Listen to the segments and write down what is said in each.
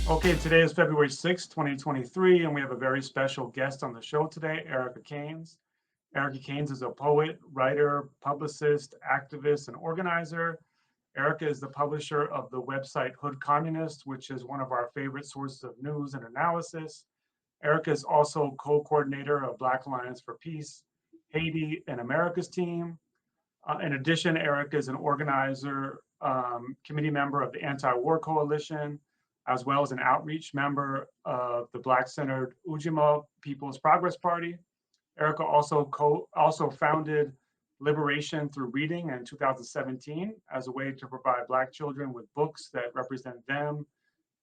Okay, today is February 6th, 2023, and we have a very special guest on the show today, Erica Caines. Erica Caines is a poet, writer, publicist, activist, and organizer. Erica is the publisher of the website Hood Communist, which is one of our favorite sources of news and analysis. Erica is also co-coordinator of Black Alliance for Peace, Haiti, and America's team. In addition, Erica is an organizer, committee member of the Anti-War Coalition, as well as an outreach member of the Black-centered Ujima People's Progress Party. Erica also founded Liberation Through Reading in 2017 as a way to provide Black children with books that represent them,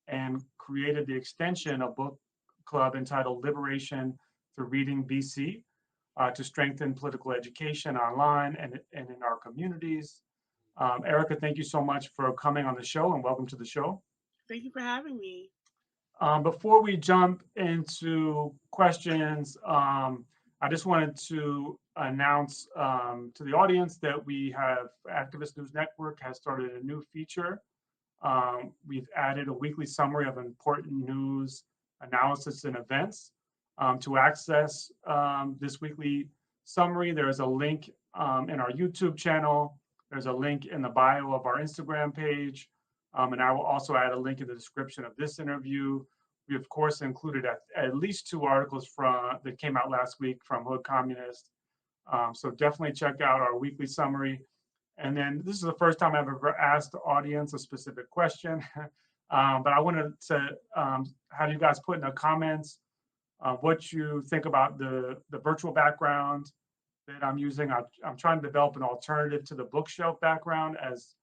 and created the extension of book club entitled Liberation Through Reading BC to strengthen political education online and in our communities. Erica, thank you so much for coming on the show and welcome to the show. Thank you for having me. Before we jump into questions, I just wanted to announce to the audience that we have Activist News Network has started a new feature. We've added a weekly summary of important news, analysis, and events. To access this weekly summary, there is a link in our YouTube channel. There's a link in the bio of our Instagram page. And I will also add a link in the description of this interview. We, of course, included at least 2 articles that came out last week from Hood Communist. So definitely check out our weekly summary. And then this is the first time I've ever asked the audience a specific question. But I wanted to have you guys put in the comments what you think about the virtual background that I'm using. I'm trying to develop an alternative to the bookshelf background, as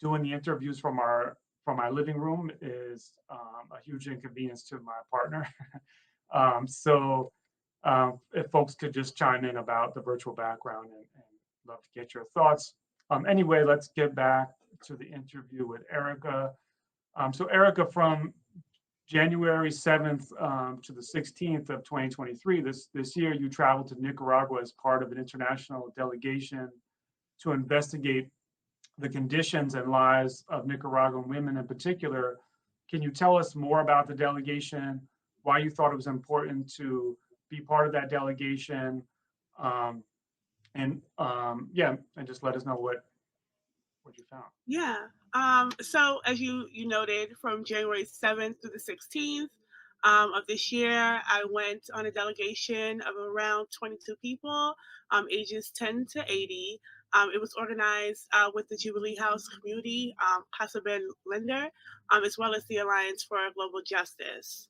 doing the interviews from my living room is a huge inconvenience to my partner. So if folks could just chime in about the virtual background, and love to get your thoughts. Anyway, let's get back to the interview with Erica. So Erica, from January 7th to the 16th of 2023, this year, you traveled to Nicaragua as part of an international delegation to investigate the conditions and lives of Nicaraguan women in particular. Can you tell us more about the delegation, why you thought it was important to be part of that delegation, and just let us know what you found. Yeah. So as you noted, from January 7th to the 16th of this year, I went on a delegation of around 22 people, ages 10 to 80. It was organized with the Jubilee House community, Casa Ben Linder, as well as the Alliance for Global Justice.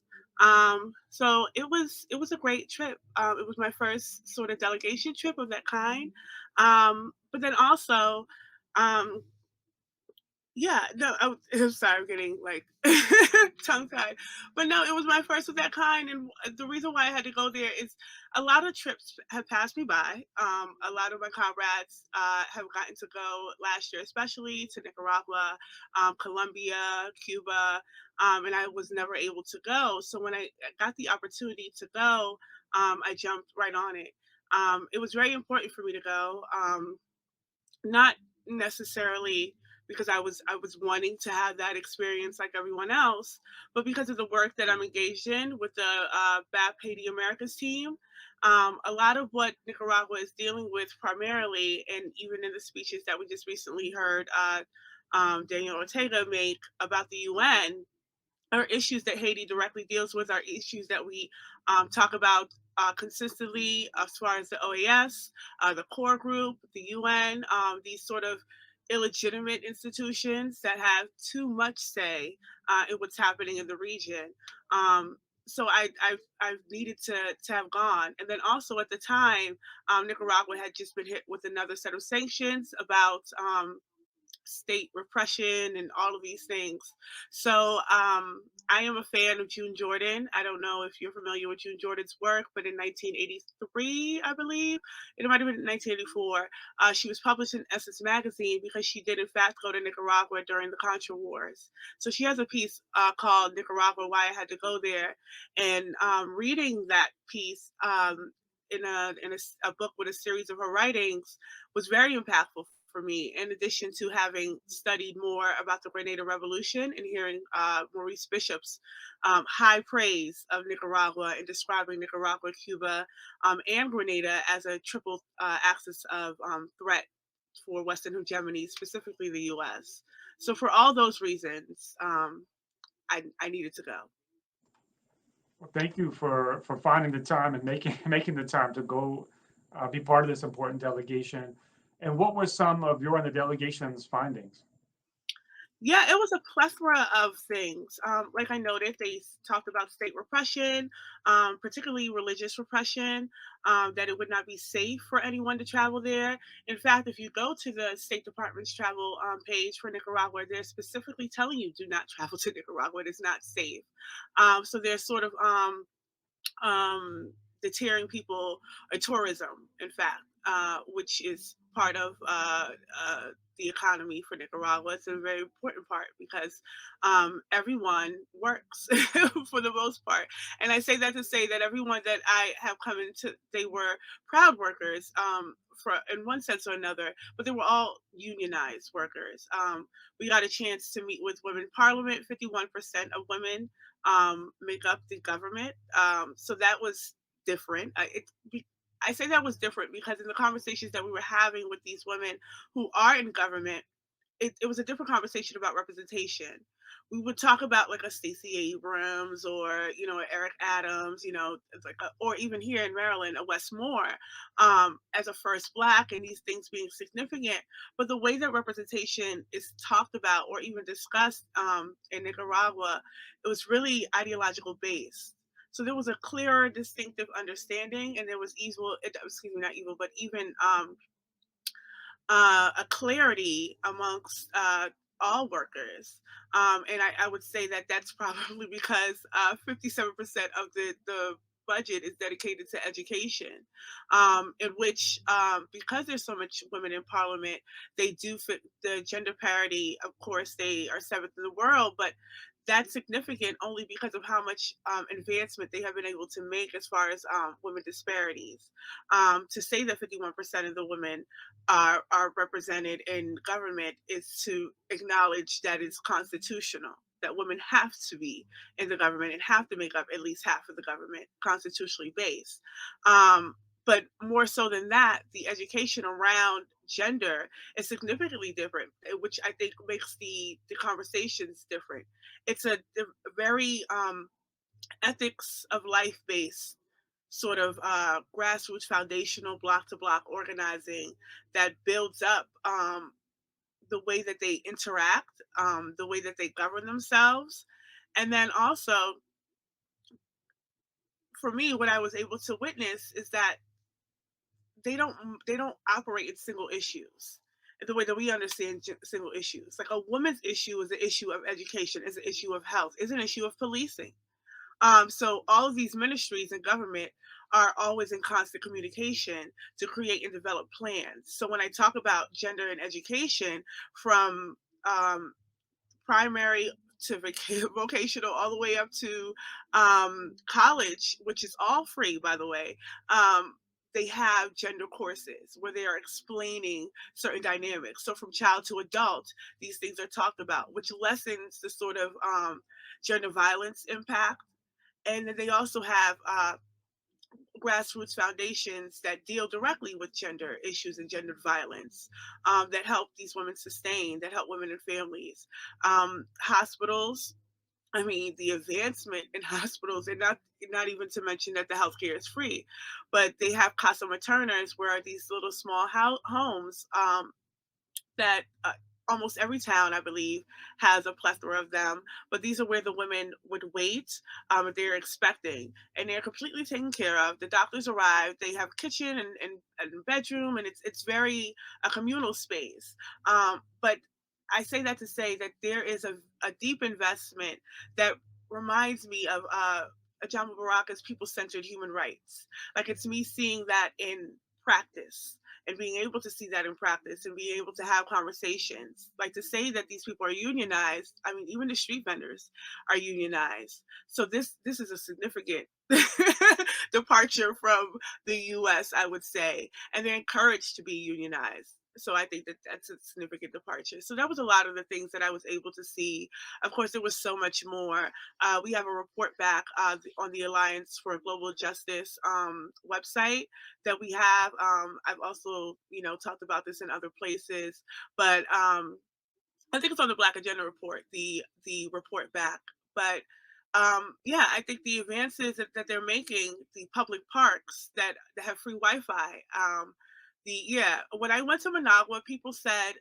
So it was a great trip. It was my first sort of delegation trip of that kind. But then also, um, yeah, no, I'm sorry, I'm getting like tongue tied. But no, it was my first of that kind. And the reason why I had to go there is a lot of trips have passed me by. A lot of my comrades have gotten to go last year, especially to Nicaragua, Colombia, Cuba, and I was never able to go. So when I got the opportunity to go, I jumped right on it. It was very important for me to go. Not necessarily because I was wanting to have that experience like everyone else, but because of the work that I'm engaged in with the BAP Haiti Americas team. A lot of what Nicaragua is dealing with primarily, and even in the speeches that we just recently heard Daniel Ortega make about the UN, are issues that Haiti directly deals with, are issues that we talk about consistently as far as the OAS, the core group, the UN, these sort of illegitimate institutions that have too much say in what's happening in the region. So I've needed to have gone, and then also at the time, Nicaragua had just been hit with another set of sanctions about state repression and all of these things. So I am a fan of June Jordan. I don't know if you're familiar with June Jordan's work, but in 1983, I believe, it might have been 1984, she was published in Essence magazine because she did in fact go to Nicaragua during the Contra Wars. So she has a piece called Nicaragua, Why I Had to Go There. And reading that piece in a book with a series of her writings was very impactful for me, in addition to having studied more about the Grenada Revolution and hearing Maurice Bishop's high praise of Nicaragua and describing Nicaragua, Cuba, and Grenada as a triple axis of threat for Western hegemony, specifically the US. So for all those reasons, I needed to go. Well, thank you for finding the time and making making the time to go be part of this important delegation. And what were some of your and the delegation's findings? Yeah, it was a plethora of things. Like I noted, they talked about state repression, particularly religious repression, that it would not be safe for anyone to travel there. In fact, if you go to the State Department's travel page for Nicaragua, they're specifically telling you do not travel to Nicaragua. It is not safe. So they're sort of um, deterring people tourism, in fact, which is part of the economy for Nicaragua. It's a very important part because everyone works for the most part. And I say that to say that everyone that I have come into, they were proud workers. For in one sense or another, but they were all unionized workers. We got a chance to meet with women parliament. 51% of women make up the government. So that was different. I say that was different because in the conversations that we were having with these women who are in government, it was a different conversation about representation. We would talk about like a Stacey Abrams or Eric Adams, it's like or even here in Maryland, a Wes Moore, as a first black, and these things being significant. But the way that representation is talked about or even discussed in Nicaragua, it was really ideological based. So there was a clearer, distinctive understanding, and there was evil. Excuse me, not evil, but even a clarity amongst all workers. And I would say that that's probably because 57% of the budget is dedicated to education, in which, because there's so much women in parliament, they do fit the gender parity. Of course, they are seventh in the world, but that's significant only because of how much advancement they have been able to make as far as women disparities. To say that 51% of the women are represented in government is to acknowledge that it's constitutional, that women have to be in the government and have to make up at least half of the government, constitutionally based. But more so than that, the education around gender is significantly different, which I think makes the conversations different. It's a very ethics of life based sort of grassroots foundational block to block organizing that builds up the way that they interact, the way that they govern themselves. And then also, for me, what I was able to witness is that they don't operate in single issues the way that we understand single issues. Like a woman's issue is an issue of education, is an issue of health, is an issue of policing. So all of these ministries and government are always in constant communication to create and develop plans. So when I talk about gender and education, from um, primary to vocational, all the way up to college, which is all free, by the way. They have gender courses where they are explaining certain dynamics. So from child to adult, these things are talked about, which lessens the sort of gender violence impact. And then they also have grassroots foundations that deal directly with gender issues and gender violence, that help these women sustain, that help women and families. Hospitals, I mean, the advancement in hospitals, and not even to mention that the healthcare is free, but they have casa materners, where these little small homes that almost every town, I believe, has a plethora of them. But these are where the women would wait if they're expecting, and they're completely taken care of. The doctors arrive; they have a kitchen and bedroom, and it's very a communal space. But I say that to say that there is a deep investment that reminds me of Ajama Baraka's people-centered human rights. Like it's me seeing that in practice and being able to see that in practice and being able to have conversations. Like to say that these people are unionized, I mean, even the street vendors are unionized. So this is a significant departure from the US, I would say. And they're encouraged to be unionized. So I think that that's a significant departure. So that was a lot of the things that I was able to see. Of course, there was so much more. We have a report back on the Alliance for Global Justice website that we have. I've also, talked about this in other places, but I think it's on the Black Agenda report, the report back. But yeah, I think the advances that they're making, the public parks that have free Wi-Fi. When I went to Managua, people said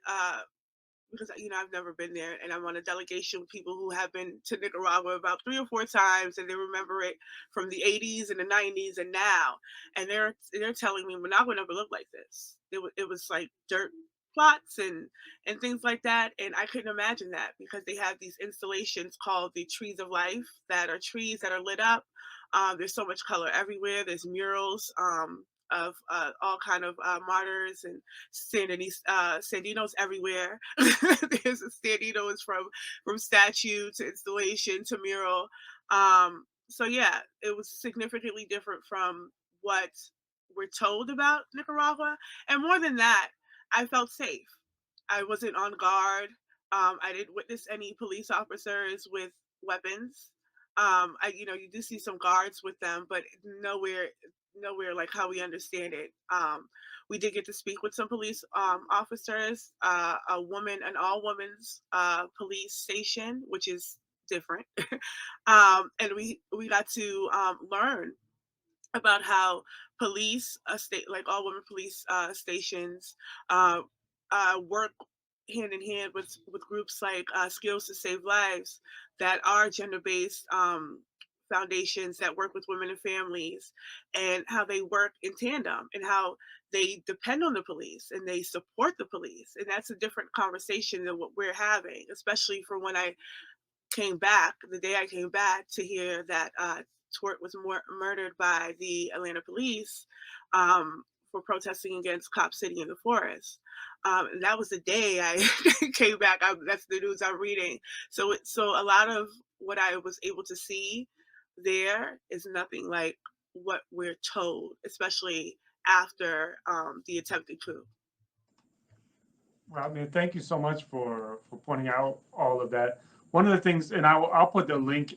because I've never been there, and I'm on a delegation with people who have been to Nicaragua about 3 or 4 times, and they remember it from the '80s and the '90s and now, and they're telling me Managua never looked like this. It was like dirt plots and things like that, and I couldn't imagine that because they have these installations called the Trees of Life that are trees that are lit up. There's so much color everywhere. There's murals. Of all kind of martyrs and Sandinos everywhere. There's a Sandinos from statue to installation to mural. So yeah, it was significantly different from what we're told about Nicaragua, and more than that, I felt safe. I wasn't on guard. I didn't witness any police officers with weapons. You do see some guards with them, but nowhere like how we understand it. We did get to speak with some police officers, an all women's police station, which is different. And we got to learn about how police, state like all women police stations, uh, work hand in hand with groups like Skills to Save Lives that are gender based foundations that work with women and families, and how they work in tandem, and how they depend on the police and they support the police. And that's a different conversation than what we're having, especially for when I came back, the day I came back to hear that Tort was murdered by the Atlanta police for protesting against Cop City in the forest. And that was the day I came back. That's the news I'm reading. So a lot of what I was able to see there is nothing like what we're told, especially after the attempted coup. Well, I mean, thank you so much for pointing out all of that. One of the things, and I'll put the link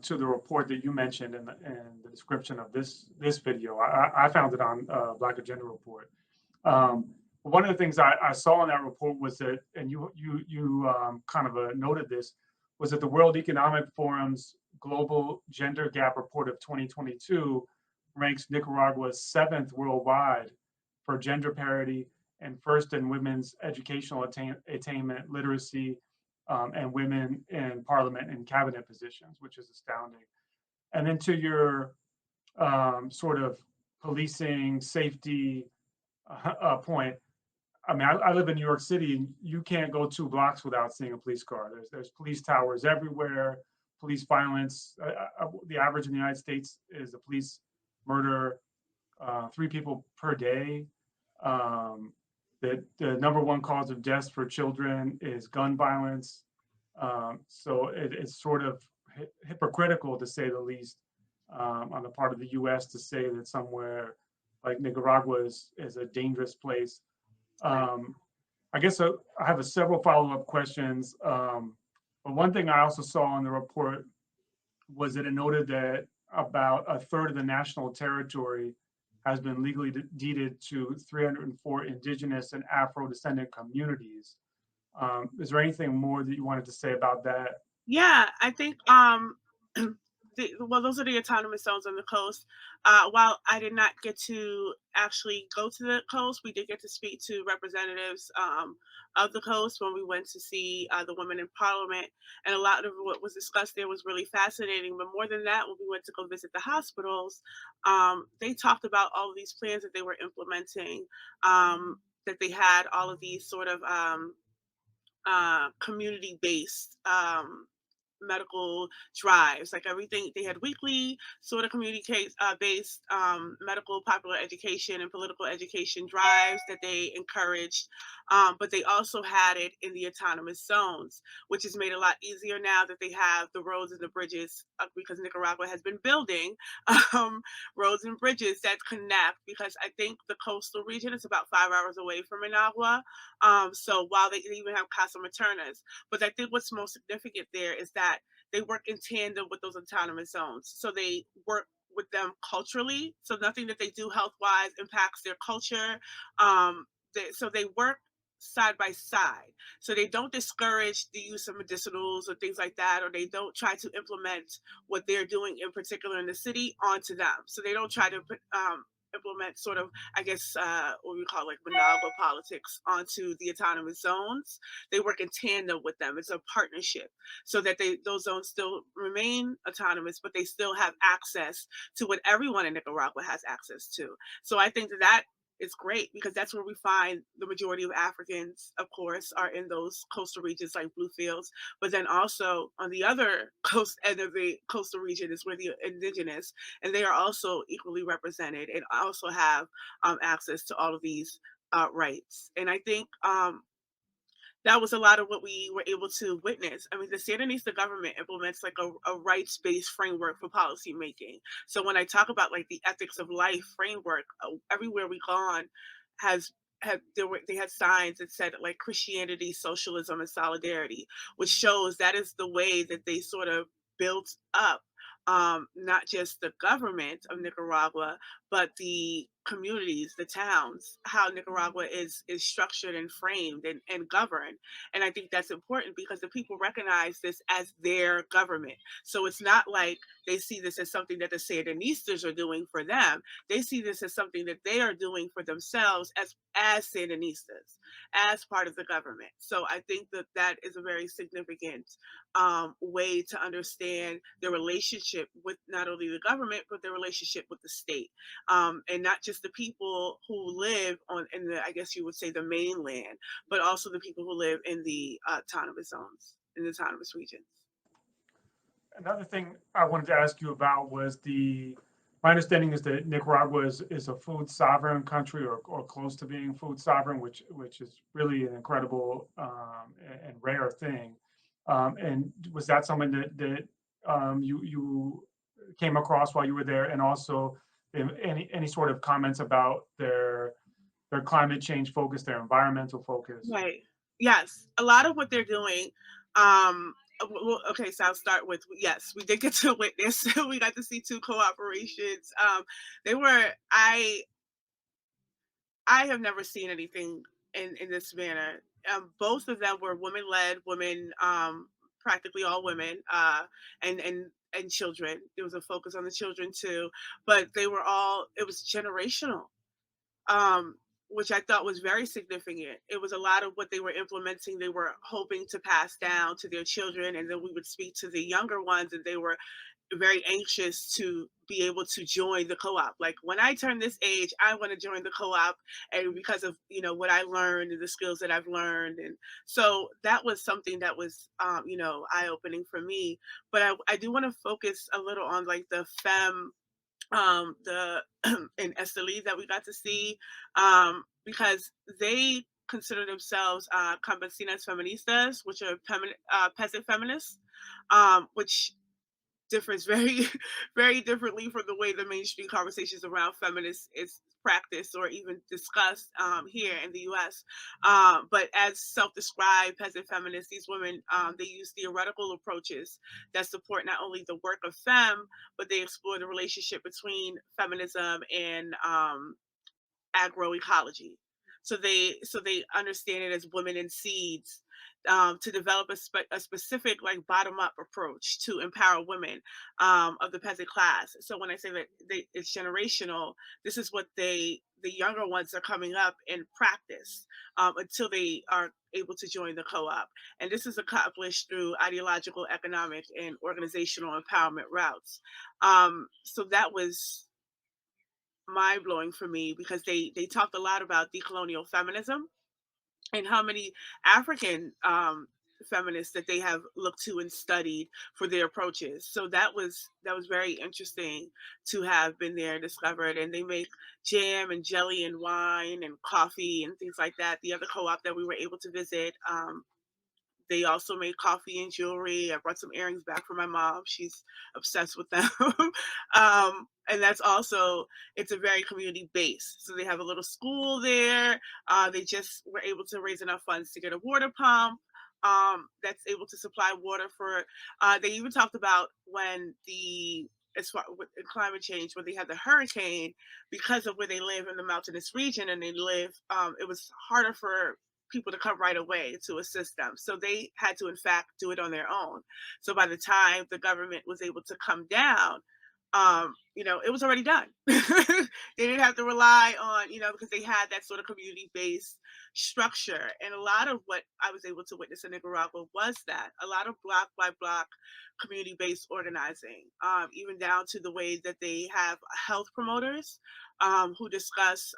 to the report that you mentioned in the description of this video. I found it on Black Agenda Report. One of the things I saw in that report was that, and you kind of noted this, was that the World Economic Forum's Global Gender Gap Report of 2022 ranks Nicaragua seventh worldwide for gender parity and first in women's educational attainment, literacy, and women in parliament and cabinet positions, which is astounding. And then to your sort of policing safety point, I mean, I live in New York City, and you can't go 2 blocks without seeing a police car. There's police towers everywhere, police violence. The average in the United States is a police murder 3 people per day. Um, the number one cause of death for children is gun violence. So it's sort of hypocritical, to say the least, on the part of the U.S. to say that somewhere like Nicaragua is a dangerous place. I guess I have several follow-up questions. But one thing I also saw in the report was that it noted that about a third of the national territory has been legally deeded to 304 indigenous and Afro-descendant communities. Is there anything more that you wanted to say about that? Yeah, I think those are the autonomous zones on the coast. While I did not get to actually go to the coast, we did get to speak to representatives of the coast when we went to see the women in parliament. And a lot of what was discussed there was really fascinating. But more than that, when we went to go visit the hospitals, they talked about all of these plans that they were implementing, that they had all of these sort of community based medical drives, like everything. They had weekly sort of based medical popular education and political education drives that they encouraged, but they also had it in the autonomous zones, which has made it a lot easier now that they have the roads and the bridges, because Nicaragua has been building um, roads and bridges that connect, because I think the coastal region is about 5 hours away from Managua. So while they even have Casa Maternas, but I think what's most significant there is that they work in tandem with those autonomous zones. So they work with them culturally. So nothing that they do health wise impacts their culture. So they work side by side. So they don't discourage the use of medicinals or things like that, or they don't try to implement what they're doing in particular in the city onto them. So they don't try to implement sort of, I guess, what we call like Managua politics onto the autonomous zones. They work in tandem with them. It's a partnership, so that those zones still remain autonomous, but they still have access to what everyone in Nicaragua has access to. So I think that is great, because that's where we find the majority of Africans, of course, are in those coastal regions like Bluefields. But then also on the other coast end of the coastal region is where the indigenous, and they are also equally represented and also have access to all of these rights. And I think that was a lot of what we were able to witness. I mean, the Sandinista government implements like a rights-based framework for policy making. So when I talk about like the ethics of life framework, everywhere we've gone has they had signs that said like Christianity, socialism, and solidarity, which shows that is the way that they sort of built up not just the government of Nicaragua, but the communities, the towns, how Nicaragua is structured and framed and governed. And I think that's important because the people recognize this as their government. So it's not like they see this as something that the Sandinistas are doing for them. They see this as something that they are doing for themselves as Sandinistas, as part of the government. So I think that that is a very significant way to understand the relationship with not only the government, but the relationship with the state, and not just the people who live on in the, I guess you would say, the mainland, but also the people who live in the autonomous zones, in the autonomous regions. Another thing I wanted to ask you about was my understanding is that Nicaragua is a food sovereign country, or close to being food sovereign, which is really an incredible and rare thing. And was that something that you came across while you were there? And also, any sort of comments about their climate change focus, their environmental focus? Right. Yes. A lot of what they're doing. Well, okay, so I'll start with, yes, we did get to witness. We got to see two cooperations. They were I have never seen anything in this manner. Both of them were women led, women, practically all women, and children. There was a focus on the children too, but they were all. It was generational, which I thought was very significant. It was a lot of what they were implementing, they were hoping to pass down to their children, and then we would speak to the younger ones, and they were very anxious to be able to join the co-op. Like, when I turn this age, I want to join the co-op, and because of what I learned and the skills that I've learned, and so that was something that was eye-opening for me. But I do want to focus a little on like the fem the in Esteli that we got to see, because they consider themselves campesinas feministas, which are peasant feminists, which differs very, very differently from the way the mainstream conversations around feminists is practiced or even discussed here in the U.S. But as self-described peasant feminists, these women, they use theoretical approaches that support not only the work of fem, but they explore the relationship between feminism and agroecology. So they understand it as women and seeds, to develop a specific like bottom up approach to empower women of the peasant class. So when I say that it's generational, this is what the younger ones are coming up and practice until they are able to join the co-op. And this is accomplished through ideological, economic, and organizational empowerment routes. So that was mind blowing for me, because they talked a lot about decolonial feminism and how many African feminists that they have looked to and studied for their approaches. So that was very interesting to have been there and discovered. And they make jam and jelly and wine and coffee and things like that. The other co-op that we were able to visit, they also made coffee and jewelry. I brought some earrings back for my mom. She's obsessed with them. And that's also, it's a very community based. So they have a little school there. They just were able to raise enough funds to get a water pump that's able to supply water for. They even talked about when as far with climate change, when they had the hurricane, because of where they live in the mountainous region, and they live, it was harder for people to come right away to assist them. So they had to, in fact, do it on their own. So by the time the government was able to come down, it was already done. They didn't have to rely on, because they had that sort of community based structure. And a lot of what I was able to witness in Nicaragua was that a lot of block by block community based organizing, even down to the way that they have health promoters who discuss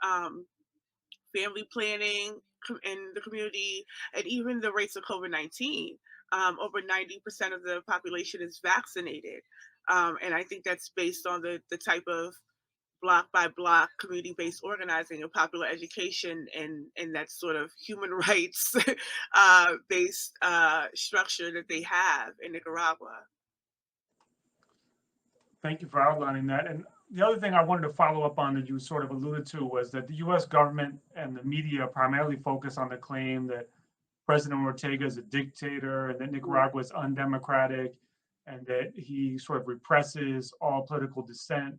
family planning in the community, and even the rates of COVID-19. Over 90% of the population is vaccinated. And I think that's based on the type of block by block community based organizing and popular education and that sort of human rights based structure that they have in Nicaragua. Thank you for outlining that. And the other thing I wanted to follow up on that you sort of alluded to was that the US government and the media primarily focus on the claim that President Ortega is a dictator and that Nicaragua is undemocratic and that he sort of represses all political dissent.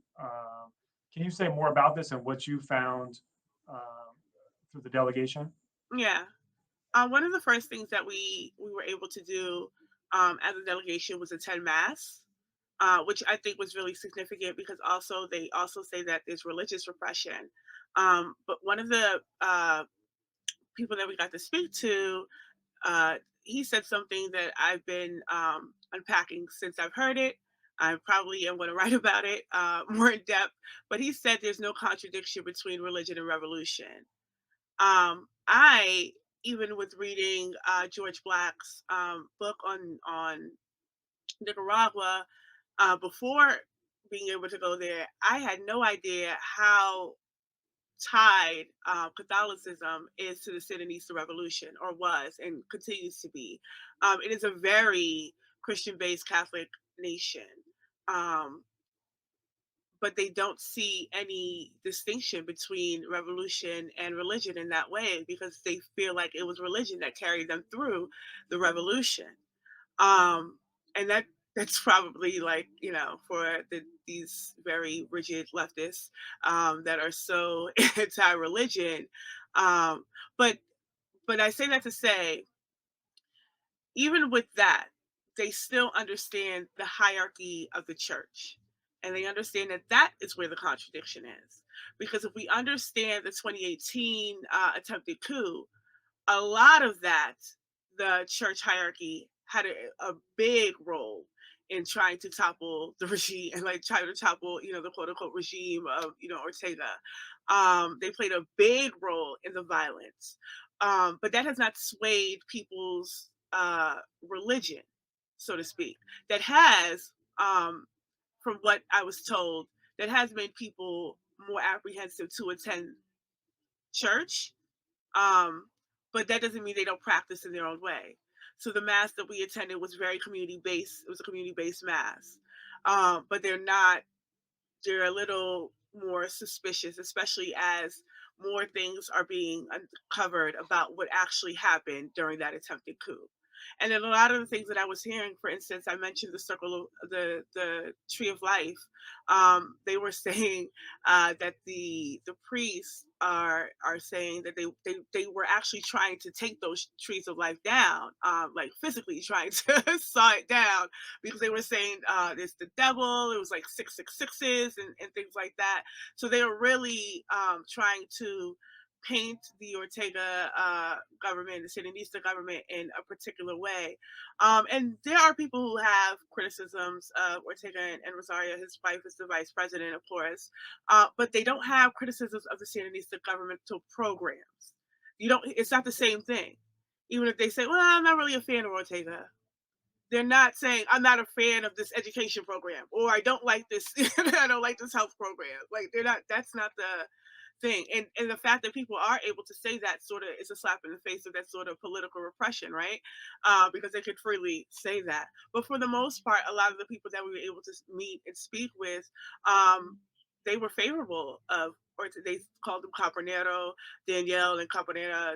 Can you say more about this and what you found through the delegation? Yeah. One of the first things that we were able to do as a delegation was attend mass, which I think was really significant because also they also say that there's religious repression. But one of the people that we got to speak to, he said something that I've been unpacking since I've heard it. I probably am going to write about it more in depth. But he said there's no contradiction between religion and revolution. I, even with reading George Black's book on Nicaragua, before being able to go there, I had no idea how tied Catholicism is to the Sandinista Revolution, or was and continues to be. It is a very Christian-based Catholic nation. Um, but they don't see any distinction between revolution and religion in that way because they feel like it was religion that carried them through the revolution. Um, and that's probably like, for these very rigid leftists that are so anti-religion. Um, but but I say that to say, even with that, they still understand the hierarchy of the church. And they understand that that is where the contradiction is. Because if we understand the 2018 attempted coup, a lot of that, the church hierarchy had a big role in trying to topple the regime and like try to topple, the quote unquote regime of, Ortega. They played a big role in the violence. But that has not swayed people's religion, so to speak. That has, from what I was told, that has made people more apprehensive to attend church, um, but that doesn't mean they don't practice in their own way. So the mass that we attended was very community based. It was a community based mass, but they're a little more suspicious, especially as more things are being uncovered about what actually happened during that attempted coup. And then a lot of the things that I was hearing, for instance, I mentioned the circle of the tree of life. They were saying that the priests are saying that they were actually trying to take those trees of life down, like physically trying to saw it down because they were saying there's the devil. It was like 666s and things like that. So they were really trying to paint the Ortega government, the Sandinista government, in a particular way. And there are people who have criticisms of Ortega and Rosario. His wife is the vice president, of course, but they don't have criticisms of the Sandinista governmental programs. You don't. It's not the same thing. Even if they say, well, I'm not really a fan of Ortega. They're not saying I'm not a fan of this education program or I don't like this I don't like this health program. Like they're not that's not the thing. And the fact that people are able to say that sort of is a slap in the face of that sort of political repression, right? Because they could freely say that. But for the most part, a lot of the people that we were able to meet and speak with, they were favorable of, or they called them Campanero, Danielle and Campanera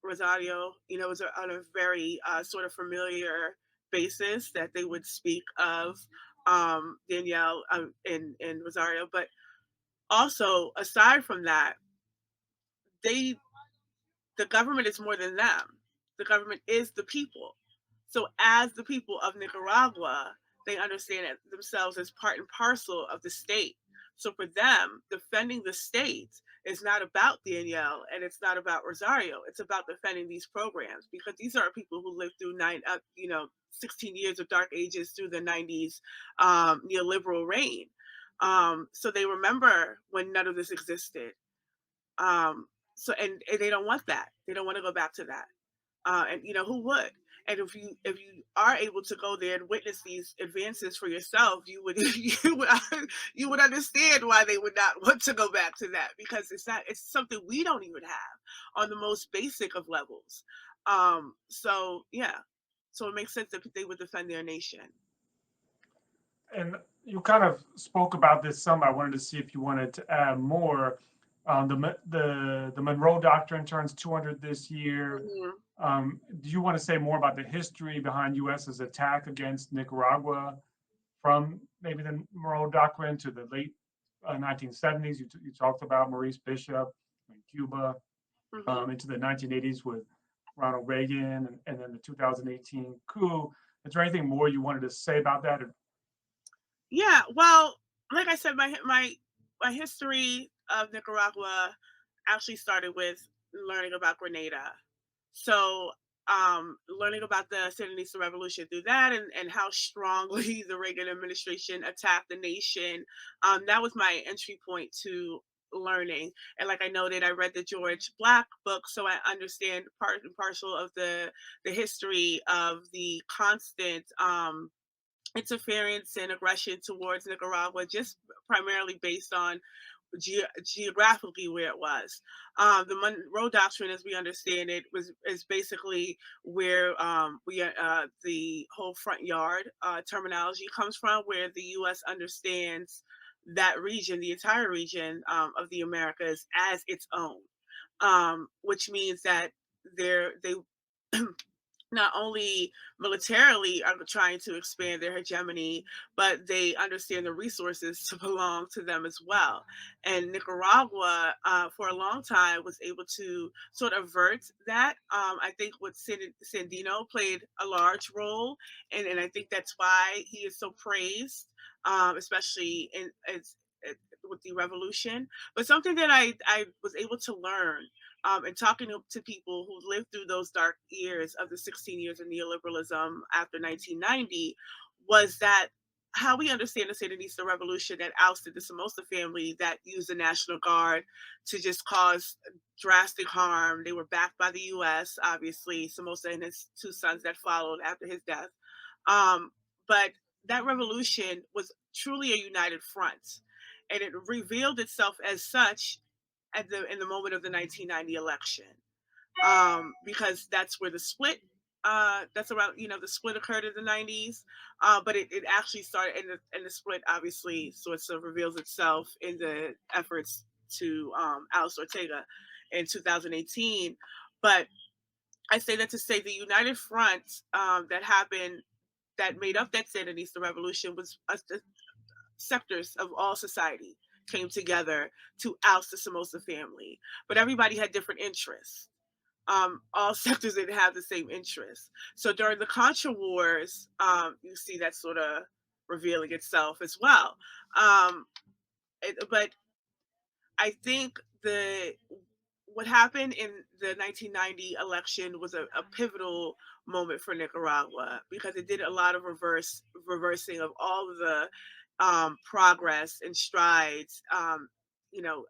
Rosario. You know, it was on a very sort of familiar basis that they would speak of Danielle and Rosario. But also, aside from that, they the government is more than them. The government is the people. So, as the people of Nicaragua, they understand it themselves as part and parcel of the state. So, for them, defending the state is not about Danielle and it's not about Rosario. It's about defending these programs because these are people who lived through 16 years of dark ages through the 90s neoliberal reign. So they remember when none of this existed. Um, and they don't want that. They don't want to go back to that. And you know who would? And if you are able to go there and witness these advances for yourself, you would you would understand why they would not want to go back to that because it's something we don't even have on the most basic of levels. So yeah, so it makes sense that they would defend their nation. And you kind of spoke about this some. I wanted to see if you wanted to add more. The Monroe Doctrine turns 200 this year. Mhm. Do you want to say more about the history behind U.S.'s attack against Nicaragua from maybe the Monroe Doctrine to the late 1970s? You talked about Maurice Bishop in Cuba, Mhm. into the 1980s with Ronald Reagan, and then the 2018 coup. Is there anything more you wanted to say about that? Yeah, well, like I said, my history of Nicaragua actually started with learning about Grenada. So, learning about the Sandinista revolution through that and how strongly the Reagan administration attacked the nation, that was my entry point to learning. And like I noted, I read the George Black book, so I understand part and parcel of the history of the constant interference and aggression towards Nicaragua, just primarily based on geographically where it was. The Monroe Doctrine, as we understand it, is basically where the whole front yard terminology comes from, where the U.S. understands that region, the entire region of the Americas, as its own, which means that they not only militarily are trying to expand their hegemony, but they understand the resources to belong to them as well. And Nicaragua, for a long time, was able to sort of avert that. I think what Sandino played a large role, and I think that's why he is so praised, especially with the revolution. But something that I was able to learn and talking to people who lived through those dark years of the 16 years of neoliberalism after 1990 was that how we understand the Sandinista revolution that ousted the Somoza family that used the National Guard to just cause drastic harm. They were backed by the US, obviously, Somoza and his two sons that followed after his death. But that revolution was truly a united front. And it revealed itself as such in the moment of the 1990 election, because that's where the split. That's around the split occurred in the 90s, but it actually started and the split obviously sort of reveals itself in the efforts to oust Ortega in 2018. But I say that to say the united front that happened that made up that Sandinista revolution was sectors of all society came together to oust the Somoza family. But everybody had different interests. All sectors didn't have the same interests. So during the Contra Wars, you see that sort of revealing itself as well. But I think the what happened in the 1990 election was a pivotal moment for Nicaragua because it did a lot of reversing of all of the progress and strides, you know,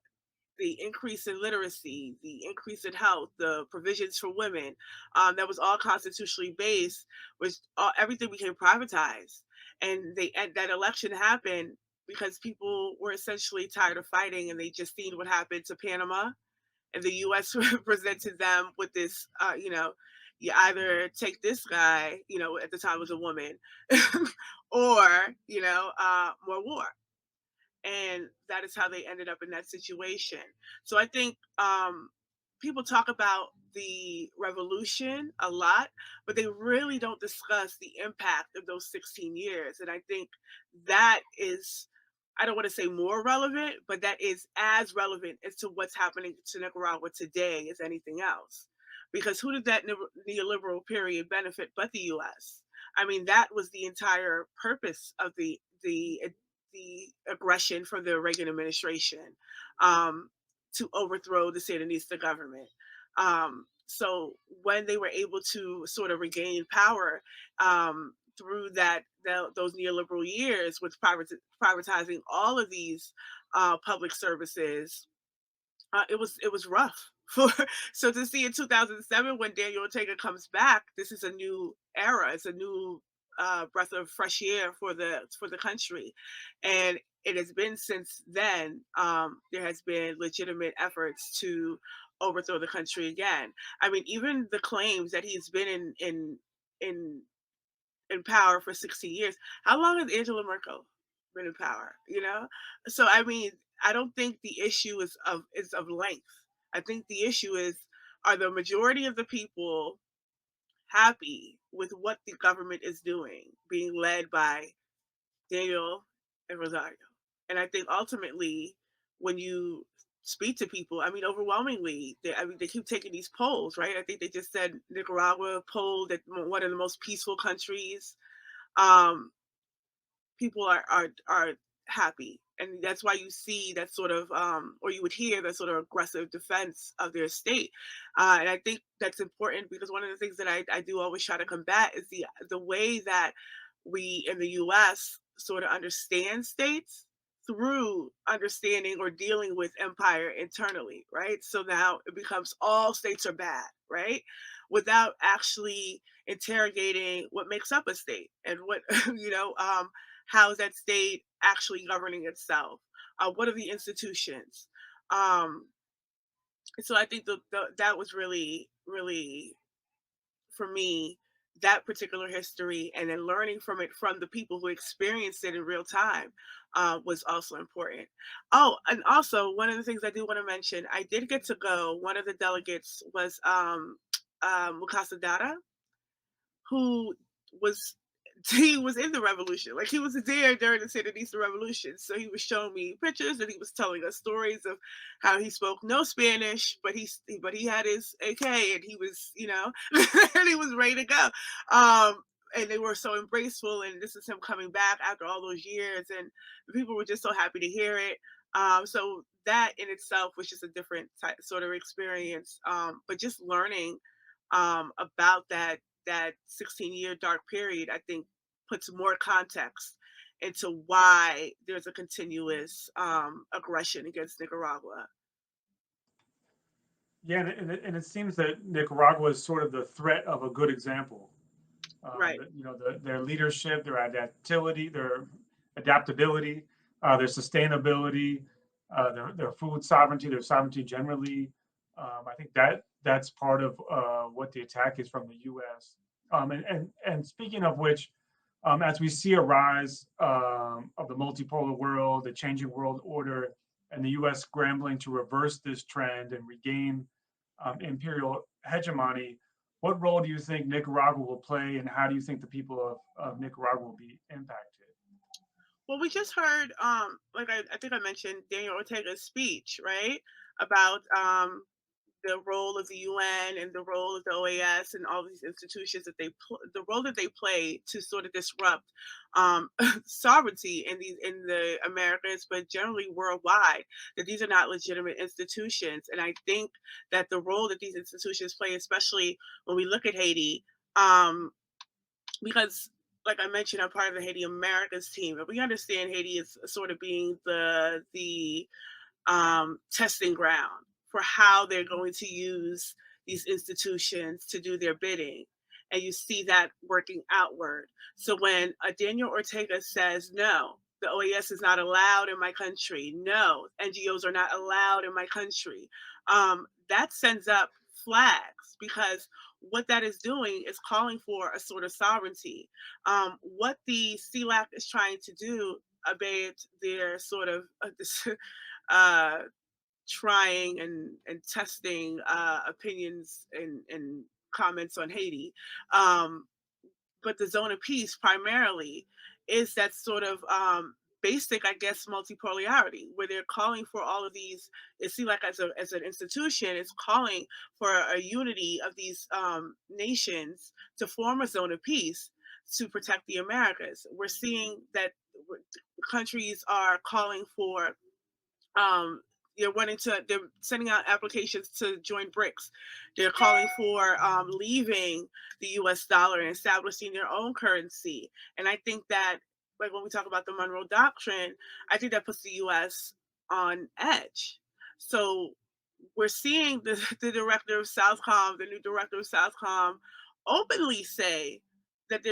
the increase in literacy, the increase in health, the provisions for women, that was all constitutionally based, was everything became privatized. And that election happened because people were essentially tired of fighting, and they just seen what happened to Panama, and the U.S. presented them with this, you either take this guy, at the time was a woman, or more war, and that is how they ended up in that situation. So I think people talk about the revolution a lot, but they really don't discuss the impact of those 16 years. And I think that is, I don't want to say more relevant, but that is as relevant as to what's happening to Nicaragua today as anything else. Because who did that neoliberal period benefit but the US? I mean, that was the entire purpose of the aggression from the Reagan administration, um, to overthrow the Sandinista government. So when they were able to sort of regain power, through those neoliberal years with privatizing all of these public services, it was rough. For So to see in 2007 when Daniel Ortega comes back, this is a new era. It's a new breath of fresh air for the country, and it has been since then. There has been legitimate efforts to overthrow the country again. I mean, even the claims that he's been in in power for 60 years. How long has Angela Merkel been in power? So I mean, I don't think the issue is of length. I think the issue is, are the majority of the people happy with what the government is doing, being led by Daniel and Rosario? And I think ultimately, when you speak to people, I mean, overwhelmingly, they keep taking these polls, right? I think they just said Nicaragua polled at one of the most peaceful countries. um, People are happy, and that's why you see that sort of, or you would hear that sort of aggressive defense of their state. And I think that's important, because one of the things that I do always try to combat is the way that we in the U.S. sort of understand states, through understanding or dealing with empire internally, right? So now it becomes all states are bad, right? Without actually interrogating what makes up a state, and what how is that state actually governing itself? What are the institutions? Um, so I think that was really, really, for me, that particular history, and then learning from it from the people who experienced it in real time, was also important. Oh, and also one of the things I do want to mention, I did get to go. One of the delegates was Mukasa Dada, who was he was in the revolution. Like, he was there during the Sandinista revolution. So he was showing me pictures, and he was telling us stories of how he spoke no Spanish, but he had his AK, and he was, and he was ready to go. And they were so embraceful, and this is him coming back after all those years, and the people were just so happy to hear it. So that in itself was just a different sort of experience. But just learning about that 16-year dark period, I think, puts more context into why there's a continuous aggression against Nicaragua. Yeah, and it seems that Nicaragua is sort of the threat of a good example. Right. Their leadership, their adaptability, their sustainability, their food sovereignty, their sovereignty generally. I think that's part of what the attack is from the U.S. And speaking of which, as we see a rise of the multipolar world, the changing world order, and the U.S. scrambling to reverse this trend and regain imperial hegemony, what role do you think Nicaragua will play, and how do you think the people of Nicaragua will be impacted? Well, we just heard, like I think I mentioned Daniel Ortega's speech, right? About the role of the UN and the role of the OAS and all these institutions, the role that they play to sort of disrupt sovereignty in the Americas, but generally worldwide. That these are not legitimate institutions, and I think that the role that these institutions play, especially when we look at Haiti, um, because, like I mentioned, I'm part of the Haiti Americas team, and we understand Haiti is sort of being testing ground for how they're going to use these institutions to do their bidding. And you see that working outward. So when Daniel Ortega says, no, the OAS is not allowed in my country, no, NGOs are not allowed in my country, that sends up flags, because what that is doing is calling for a sort of sovereignty. What the CLAC is trying to do, albeit their sort of uh, trying and testing opinions and comments on Haiti. Um, but the zone of peace primarily is that sort of basic, I guess, multipolarity, where they're calling for all of these. It seems like as an institution, it's calling for a unity of these nations to form a zone of peace to protect the Americas. We're seeing that countries are calling for um, they're sending out applications to join BRICS. They're calling for leaving the US dollar and establishing their own currency. And I think that, like when we talk about the Monroe Doctrine, I think that puts the US on edge. So we're seeing the director of Southcom, the new director of Southcom, openly say that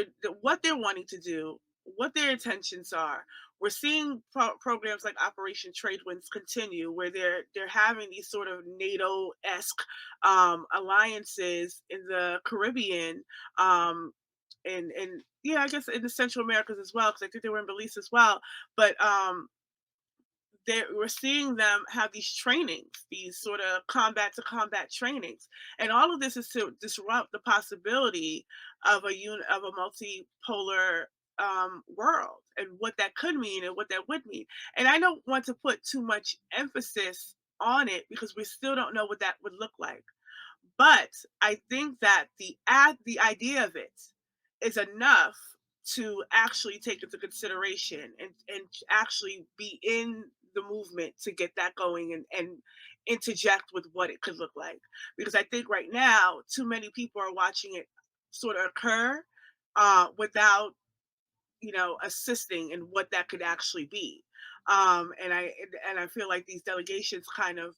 what they're wanting to do, what their intentions are. We're seeing programs like Operation Trade Winds continue, where they're having these sort of NATO-esque alliances in the Caribbean, and yeah, I guess in the Central Americas as well, because I think they were in Belize as well. But we're seeing them have these trainings, these sort of combat to combat trainings, and all of this is to disrupt the possibility of of a multipolar world, and what that could mean and what that would mean. And I don't want to put too much emphasis on it, because we still don't know what that would look like. But I think that the idea of it is enough to actually take into consideration and actually be in the movement to get that going, and interject with what it could look like. Because I think right now too many people are watching it sort of occur without assisting in what that could actually be. And I feel like these delegations kind of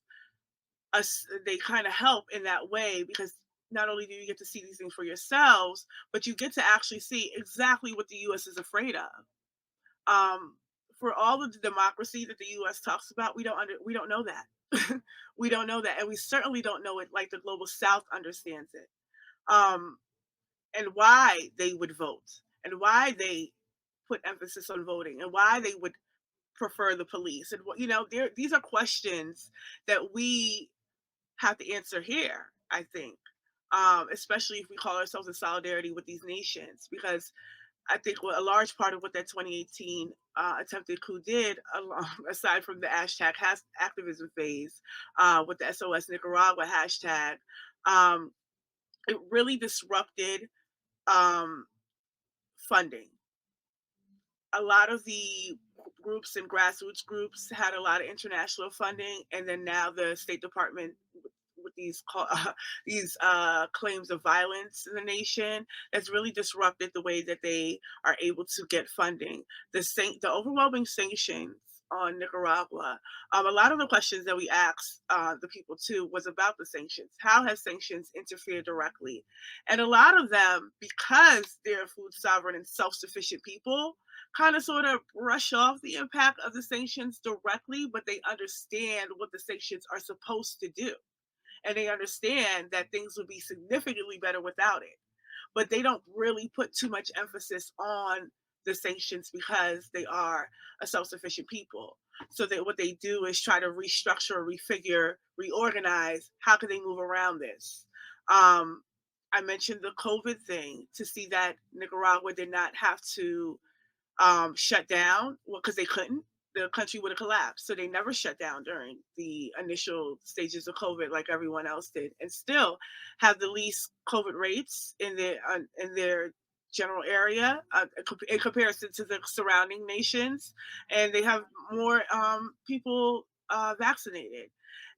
us they kind of help in that way, because not only do you get to see these things for yourselves, but you get to actually see exactly what the US is afraid of. Um, for all of the democracy that the US talks about, we don't know that. We don't know that, and we certainly don't know it like the global South understands it. Um, and why they would vote, and why they put emphasis on voting, and why they would prefer the police, and these are questions that we have to answer here, I think, especially if we call ourselves in solidarity with these nations, because I think a large part of what that 2018 attempted coup did, aside from the hashtag activism phase with the SOS Nicaragua hashtag, um, it really disrupted um, funding. A lot of the groups and grassroots groups had a lot of international funding, and then now the State Department with these claims of violence in the nation has really disrupted the way that they are able to get funding. The overwhelming sanctions on Nicaragua. A lot of the questions that we asked the people too was about the sanctions. How has sanctions interfered directly? And a lot of them, because they're food sovereign and self-sufficient people, kind of sort of brush off the impact of the sanctions directly, but they understand what the sanctions are supposed to do. And they understand that things would be significantly better without it. But they don't really put too much emphasis on the sanctions, because they are a self-sufficient people. So that what they do is try to restructure, refigure, reorganize. How can they move around this? I mentioned the COVID thing, to see that Nicaragua did not have to shut down, well, because they couldn't. The country would have collapsed. So they never shut down during the initial stages of COVID like everyone else did, and still have the least COVID rates in their general area in comparison to the surrounding nations, and they have more people vaccinated.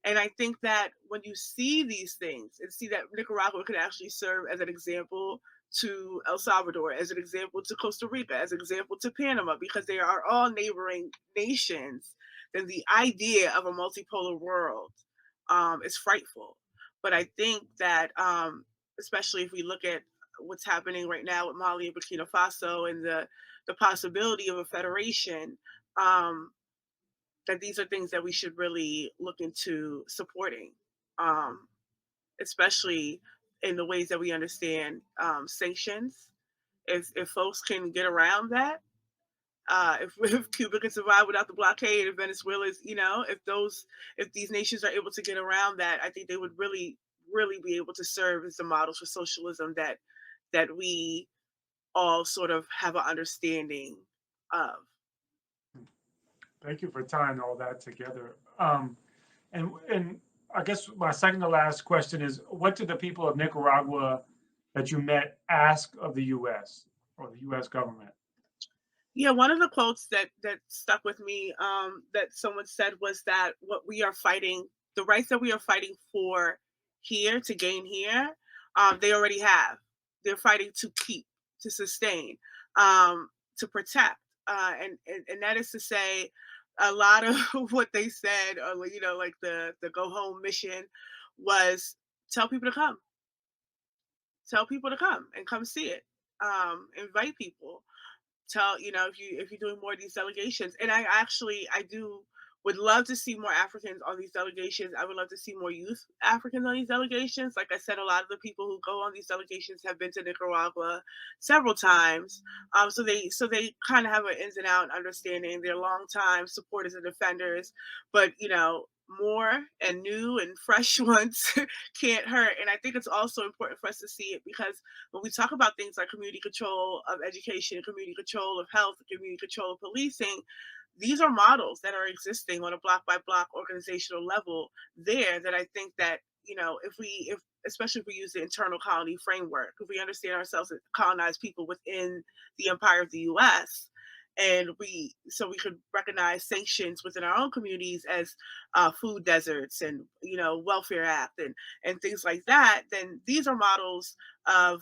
And I think that when you see these things and see that Nicaragua could actually serve as an example to El Salvador, as an example to Costa Rica, as an example to Panama, because they are all neighboring nations then the idea of a multipolar world is frightful. But I think that, especially if we look at what's happening right now with Mali and Burkina Faso and the possibility of a federation, um, that these are things that we should really look into supporting, um, especially in the ways that we understand sanctions. If folks can get around that, if Cuba can survive without the blockade, if Venezuela's, if these nations are able to get around that, I think they would really be able to serve as the models for socialism that we all sort of have an understanding of. Thank you for tying all that together. And I guess my second to last question is, what did the people of Nicaragua that you met ask of the U.S. or the U.S. government? Yeah, one of the quotes that stuck with me, that someone said, was that what we are fighting, the rights that we are fighting for here to gain here, they already have. They're fighting to keep, to sustain, to protect, and that is to say, a lot of what they said, or like the go home mission, was tell people to come, tell people to come and come see it, invite people, tell if you're doing more of these delegations. And I do would love to see more Africans on these delegations. I would love to see more youth Africans on these delegations. Like I said, a lot of the people who go on these delegations have been to Nicaragua several times, so they kind of have an ins and out understanding. They're long time supporters and defenders, but more and new and fresh ones can't hurt. And I think it's also important for us to see it, because when we talk about things like community control of education, community control of health, community control of policing, these are models that are existing on a block by block organizational level there, that I think that, if especially if we use the internal colony framework, if we understand ourselves as colonized people within the empire of the US, and we could recognize sanctions within our own communities as food deserts and welfare act and things like that, then these are models of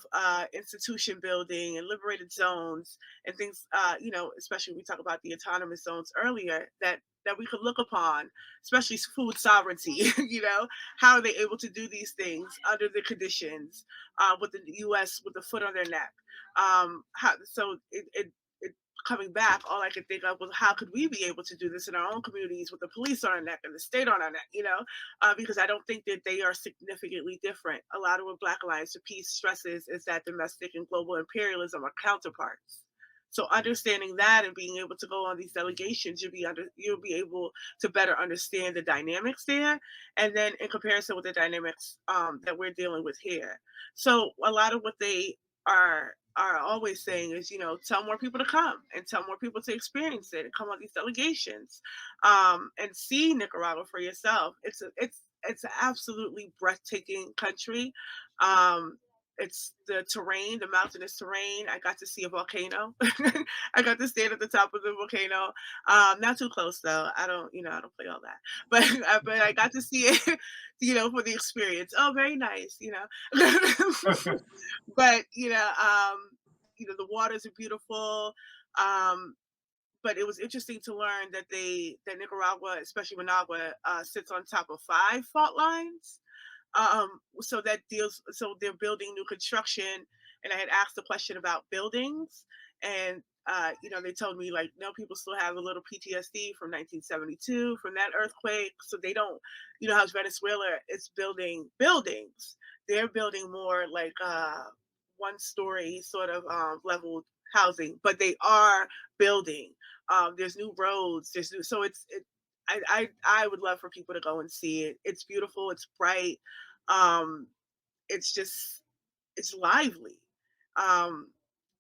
institution building and liberated zones and things, especially when we talk about the autonomous zones earlier, that we could look upon, especially food sovereignty. How are they able to do these things under the conditions, with the U.S. with the foot on their neck? It coming back, all I could think of was, how could we be able to do this in our own communities with the police on our neck and the state on our neck? Because I don't think that they are significantly different. A lot of what Black Alliance for Peace stresses is that domestic and global imperialism are counterparts. So understanding that and being able to go on these delegations, you'll be able to better understand the dynamics there, and then in comparison with the dynamics that we're dealing with here. So a lot of what they are always saying is, tell more people to come and tell more people to experience it and come on these delegations, and see Nicaragua for yourself. It's an absolutely breathtaking country. It's the terrain, the mountainous terrain. I got to see a volcano. I got to stand at the top of the volcano. Not too close though. I don't play all that. But but I got to see it, for the experience. Oh, very nice. But the waters are beautiful. Um, but it was interesting to learn that Nicaragua, especially Managua, sits on top of 5 fault lines. So they're building new construction, and I had asked a question about buildings, and they told me, like, no, people still have a little PTSD from 1972 from that earthquake, so they don't, how Venezuela is building buildings. They're building more like 1-story sort of leveled housing, but they are building. There's new roads. So I would love for people to go and see it. It's beautiful. It's bright. Um, it's just it's lively. Um,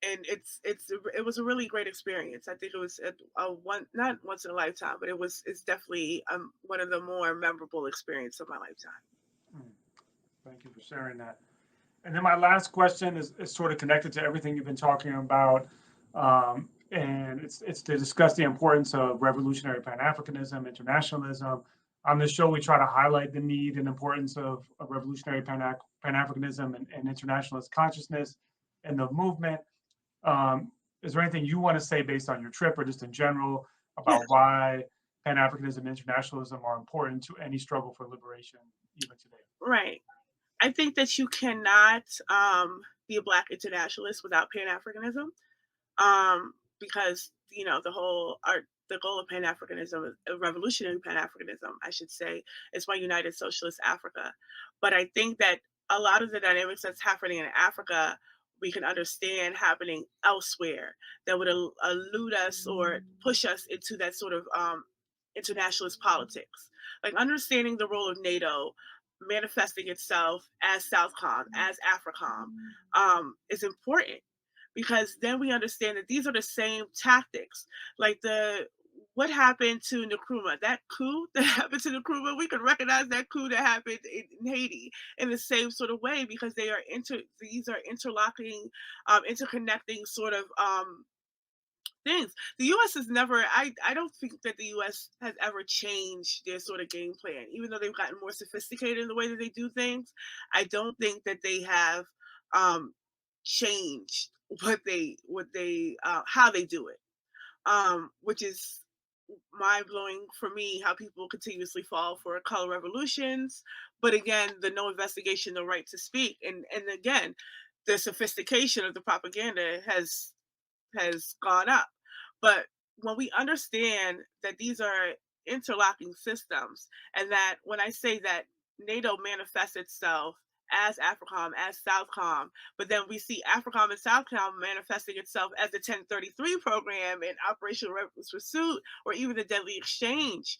and it was a really great experience. I think it was a one, not once in a lifetime, but it's definitely one of the more memorable experiences of my lifetime. Hmm, thank you for sharing that. And then my last question is sort of connected to everything you've been talking about. And it's to discuss the importance of revolutionary Pan-Africanism, internationalism. On this show, we try to highlight the need and importance of revolutionary Pan-Africanism and internationalist consciousness and the movement. Is there anything you want to say based on your trip or just in general Yeah. about why Pan-Africanism and internationalism are important to any struggle for liberation, even today. Right. I think that you cannot be a Black internationalist without Pan Africanism, because the goal of Pan Africanism, revolutionary Pan Africanism, I should say, is one united socialist Africa. But I think that a lot of the dynamics that's happening in Africa, we can understand happening elsewhere that would elude us or push us into that sort of internationalist politics. Like understanding the role of NATO manifesting itself as Southcom, as AFRICOM, is important because then we understand that these are the same tactics. Like the what happened to Nkrumah, that coup that happened to Nkrumah, we can recognize that coup that happened in Haiti in the same sort of way because these are interlocking, interconnecting sort of things. The U.S. has never. I don't think that the U.S. has ever changed their sort of game plan, even though they've gotten more sophisticated in the way that they do things. I don't think that they have changed how they do it, which is mind blowing for me. How people continuously fall for color revolutions, but again, the no investigation, the right to speak, and again, the sophistication of the propaganda has gone up. But when we understand that these are interlocking systems, and that when I say that NATO manifests itself as AFRICOM, as Southcom, but then we see AFRICOM and Southcom manifesting itself as the 1033 program and Operation Reckless Pursuit, or even the Deadly Exchange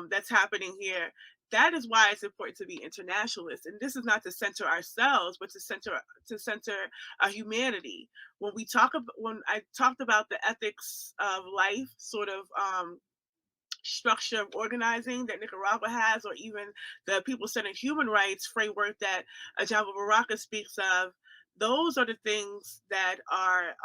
that's happening here. That is why it's important to be internationalist. And this is not to center ourselves, but to center humanity. When I talked about the ethics of life sort of structure of organizing that Nicaragua has, or even the people-centered human rights framework that Ajabo Baraka speaks of, those are the things that are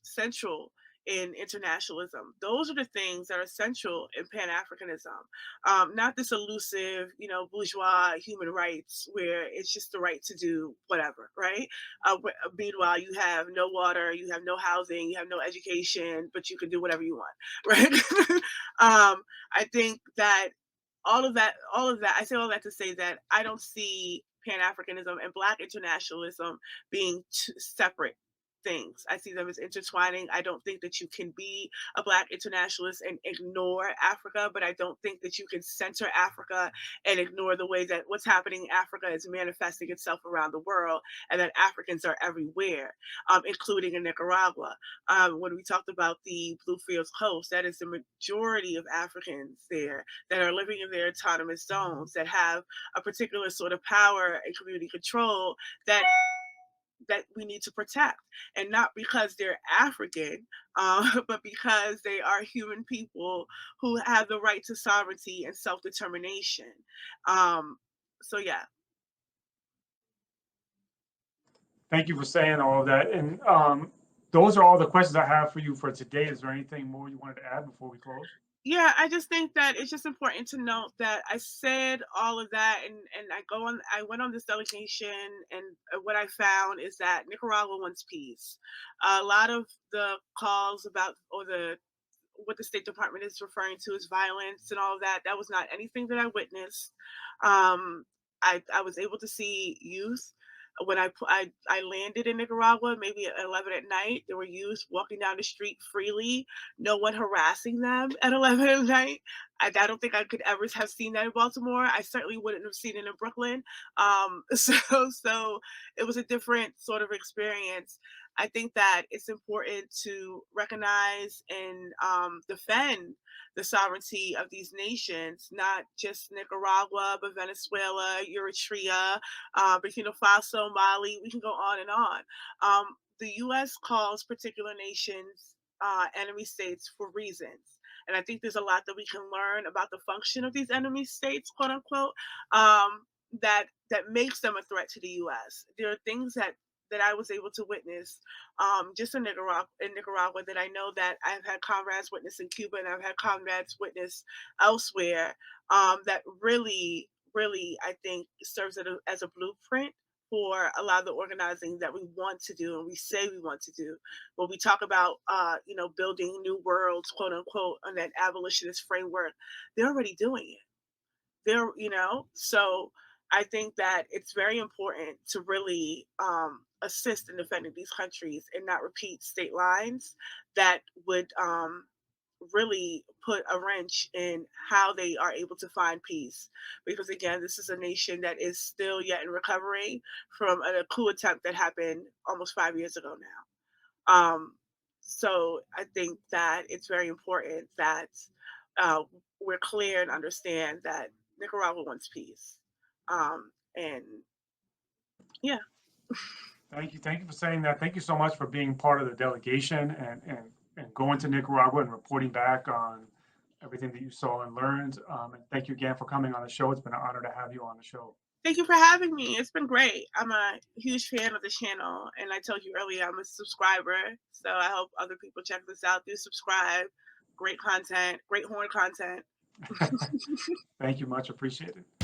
central in internationalism. Those are the things that are central in Pan-Africanism. Not this elusive, bourgeois human rights where it's just the right to do whatever, right? Meanwhile, you have no water, you have no housing, you have no education, but you can do whatever you want, right? I think that all of that, I say all that to say that I don't see Pan Africanism and Black internationalism being two separate things. I see them as intertwining. I don't think that you can be a Black internationalist and ignore Africa, but I don't think that you can center Africa and ignore the way that what's happening in Africa is manifesting itself around the world, and that Africans are everywhere, including in Nicaragua. When we talked about the Bluefields Coast, that is the majority of Africans there that are living in their autonomous zones that have a particular sort of power and community control that we need to protect, and not because they're African, but because they are human people who have the right to sovereignty and self-determination. So yeah. Thank you for saying all of that. And those are all the questions I have for you for today. Is there anything more you wanted to add before we close? Yeah, I just think that it's just important to note that I said all of that, and I went on this delegation, and what I found is that Nicaragua wants peace. A lot of the calls about, or the what the State Department is referring to as violence and all of that, that was not anything that I witnessed. Um, I was able to see youth when I landed in Nicaragua, maybe at 11 at night. There were youth walking down the street freely, no one harassing them at 11 at night. I don't think I could ever have seen that in Baltimore. I certainly wouldn't have seen it in Brooklyn. So it was a different sort of experience. I think that it's important to recognize and defend the sovereignty of these nations, not just Nicaragua, but Venezuela, Eritrea, Burkina Faso, Mali. We can go on and on. The U.S. calls particular nations enemy states for reasons. And I think there's a lot that we can learn about the function of these enemy states, quote unquote, that makes them a threat to the U.S. There are things that I was able to witness just in Nicaragua that I know that I've had comrades witness in Cuba, and I've had comrades witness elsewhere, that really, really, I think serves as a blueprint for a lot of the organizing that we want to do and we say we want to do. When we talk about, building new worlds, quote unquote, on that abolitionist framework, they're already doing it. So I think that it's very important to really assist in defending these countries and not repeat state lines that would really put a wrench in how they are able to find peace. Because again, this is a nation that is still yet in recovery from a coup attempt that happened almost 5 years ago now. So I think that it's very important that uh, we're clear and understand that Nicaragua wants peace. And yeah, Thank you. Thank you for saying that. Thank you so much for being part of the delegation and going to Nicaragua and reporting back on everything that you saw and learned. And thank you again for coming on the show. It's been an honor to have you on the show. thank you for having me. It's been great. I'm a huge fan of the channel, and I told you earlier I'm a subscriber. So I hope other people check this out. Do subscribe. Great content, great horn content. Thank you much. Appreciate it.